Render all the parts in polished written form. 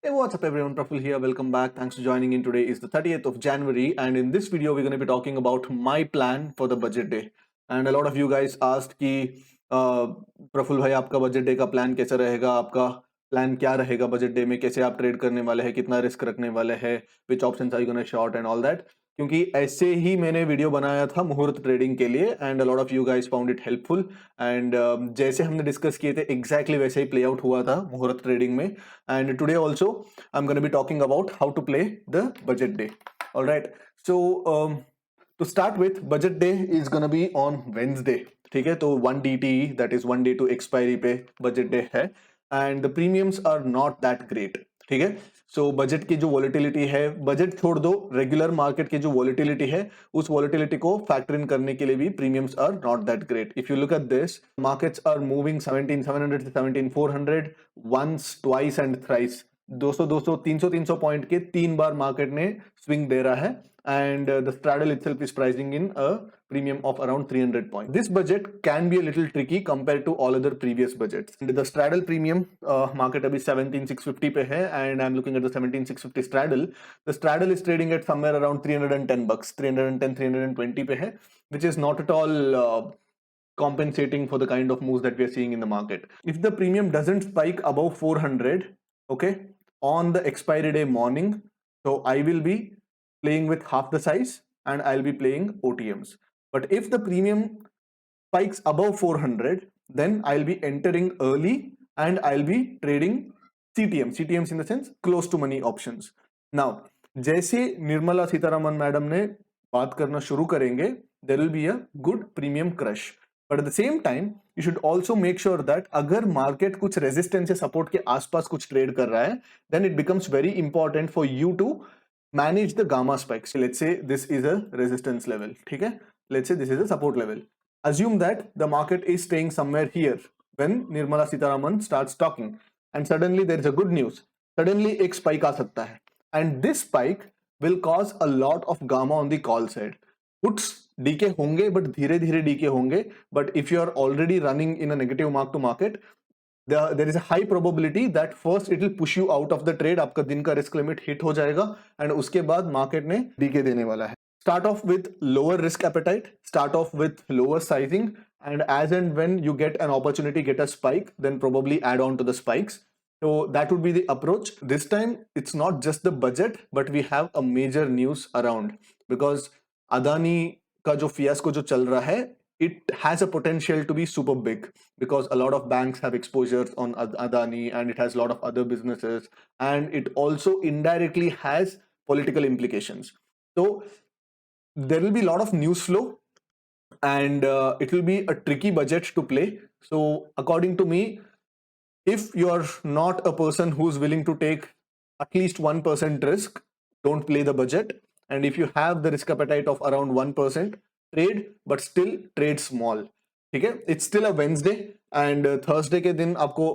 Hey, what's up everyone? Praful here. Welcome back. Thanks for joining in. Today is the 30th of January, and in this video, we're going to be talking about my plan for the budget day. And a lot of you guys asked कि प्रफुल भाई आपका budget day का plan कैसा रहेगा, आपका plan क्या रहेगा budget day में, कैसे आप ट्रेड करने वाले हैं, कितना रिस्क रखने वाले हैं, which options are you gonna short and all that. क्योंकि ऐसे ही मैंने वीडियो बनाया था मुहूर्त ट्रेडिंग के लिए and a lot of you guys found it helpful and जैसे हमने डिस्कस किए थे एग्जैक्टली वैसे ही प्ले आउट हुआ था मुहूर्त ट्रेडिंग में। And today also I'm going to be talking about how to play the budget day. All right. So to start with, budget day is going to be on Wednesday. ठीक है, तो 1 DTE, that is 1 day to expiry पे budget day है and the premiums are not that great. ठीक है, so budget की जो volatility है, बजट छोड़ दो, रेगुलर मार्केट की जो वॉलिटिलिटी है उस वॉलिटिलिटी को फैक्टर इन करने के लिए भी premiums are not that great. If you look at this, markets are moving 17700 से 17400 once twice and thrice. 200 200 300 300 point के 3 बार मार्केट ने स्विंग दे रहा है and the straddle itself is pricing in a premium of around 300 points. This budget can be a little tricky compared to all other previous budgets. And the straddle premium market abhi 17650 pe hai and I'm looking at the 17650 straddle. The straddle is trading at somewhere around 310 bucks, 310 320 pe hai, which is not at all compensating for the kind of moves that we are seeing in the market. If the premium doesn't spike above 400, okay, on the expiry day morning, so I will be playing with half the size and I'll be playing OTMs. But if the premium spikes above 400, then I'll be entering early and I'll be trading CTMs in the sense close to money options. Now, जैसे Nirmala Sitharaman madam ने बात करना शुरू करेंगे, there will be a good premium crush. But at the same time, you should also make sure that अगर market कुछ resistance या support के आसपास कुछ ट्रेड कर रहा है, then it becomes very important for you to manage the gamma spikes. Let's say this is a resistance level. ठीक है? Let's say this is a support level. Assume that the market is staying somewhere here when Nirmala Sitharaman starts talking, and suddenly there is a good news. Suddenly एक spike आ सकता है, and this spike will cause a lot of gamma on the call side. Puts decay होंगे, but धीरे धीरे DK होंगे. But if you are already running in a negative mark to market, there is a high probability that first it will push you out of the trade. आपका दिन का risk limit hit हो जाएगा and उसके बाद market ने DK देने वाला है. Start off with lower risk appetite, start off with lower sizing, and as and when you get an opportunity, get a spike, then probably add on to the spikes. So that would be the approach. This time it's not just the budget, but we have a major news around because Adani का जो fiasco जो चल रहा है, it has a potential to be super big because a lot of banks have exposures on Adani and it has a lot of other businesses and it also indirectly has political implications. So there will be a lot of news flow and it will be a tricky budget to play. So according to me, if you're not a person who's willing to take at least 1% risk, don't play the budget. And if you have the risk appetite of around 1%, trade, but still trade small. ठीक है, it's still a Wednesday and Thursday के दिन आपको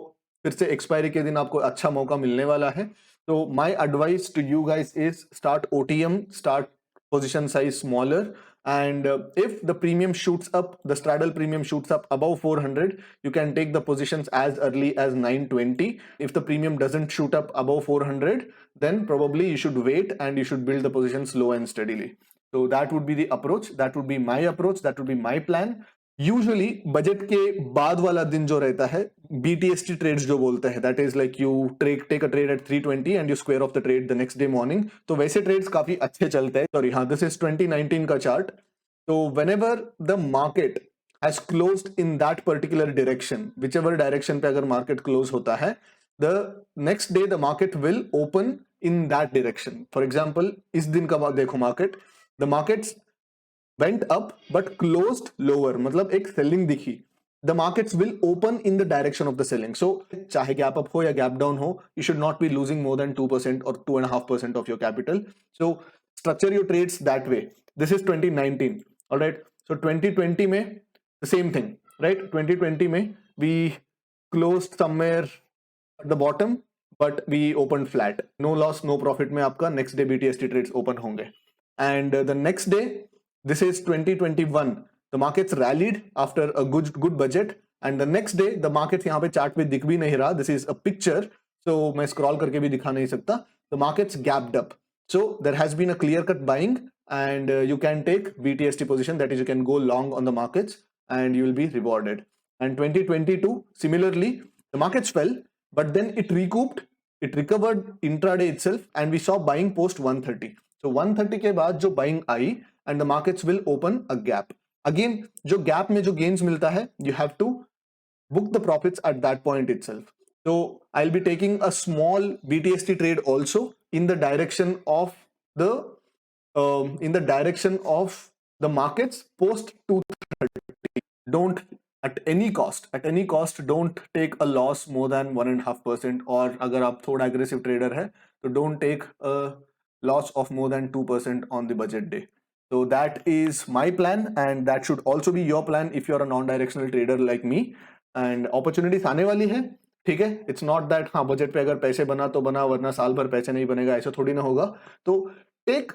फिर से expiry के दिन आपको अच्छा मौका मिलने वाला है. So my advice to you guys is start OTM, start position size smaller, and if the premium shoots up, the straddle premium shoots up above 400, you can take the positions as early as 920. If the premium doesn't shoot up above 400, then probably you should wait and you should build the position slow and steadily. So that would be the approach, that would be my approach, that would be my plan. Usually budget के बाद वाला दिन जो रहता है BTST trades जो बोलते हैं, that is like you take a trade at 320 and you square off the trade the next day morning. तो वैसे ट्रेड्स काफी अच्छे चलते हैं. सॉरी, हाँ, दिस इज 2019 का चार्ट. तो whenever the market has closed in that particular direction, whichever direction पे अगर मार्केट क्लोज होता है, the next day the market will open in that direction. For example इस दिन का देखो, market the markets went up but closed lower, मतलब एक सेलिंग दिखी. The markets will open in the direction of the selling. So चाहे gap up हो या gap down हो, you should not be losing more than 2% or 2.5% of your capital. So structure your trades that way. This is 2019. All right. So 2020 में the same thing, right? 2020 में we closed somewhere at the bottom, but we opened flat. No loss, no profit में आपका next day BTST trades open होंगे. And the next day, this is 2021. The markets rallied after a good budget, and the next day the markets यहाँ पे chart पे दिख भी नहीं रहा. This is a picture. so मैं scroll करके भी दिखा नहीं सकता. The markets gapped up, so there has been a clear cut buying, and you can take BTST position, that is you can go long on the markets and you will be rewarded. And 2022 similarly, the markets fell, but then it recouped, it recovered intraday itself, and we saw buying post 130. So 130 के बाद जो buying I, and the markets will open a gap. Again, जो gap में जो gains मिलता है, you have to book the profits at that point itself. So I'll be taking a small BTST trade also in the direction of the markets post 230. Don't at any cost don't take a loss more than 1.5%, और अगर आप थोड़ा aggressive trader है तो don't take a loss of more than 2% on the budget day. So that is my plan, and that should also be your plan if you're a non-directional trader like me. And opportunities आने वाली है, ठीक है. It's not that हाँ budget पे अगर पैसे बना तो बना, वरना साल भर पैसे नहीं बनेगा, ऐसा थोड़ी ना होगा. तो take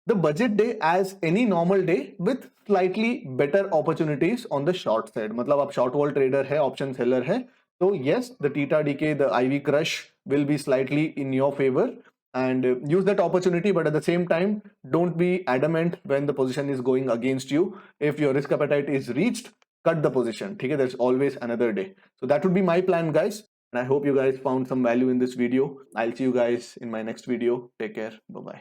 the budget day as any normal day with slightly better opportunities on the short side. मतलब आप शॉर्ट वॉल ट्रेडर है, ऑप्शन सेलर है, तो yes, the theta decay, the IV crush will be slightly in your favour, and use that opportunity, but at the same time don't be adamant when the position is going against you. If your risk appetite is reached, cut the position. Okay, there's always another day. So that would be my plan, guys, and I hope you guys found some value in this video. I'll see you guys in my next video. Take care. Bye bye.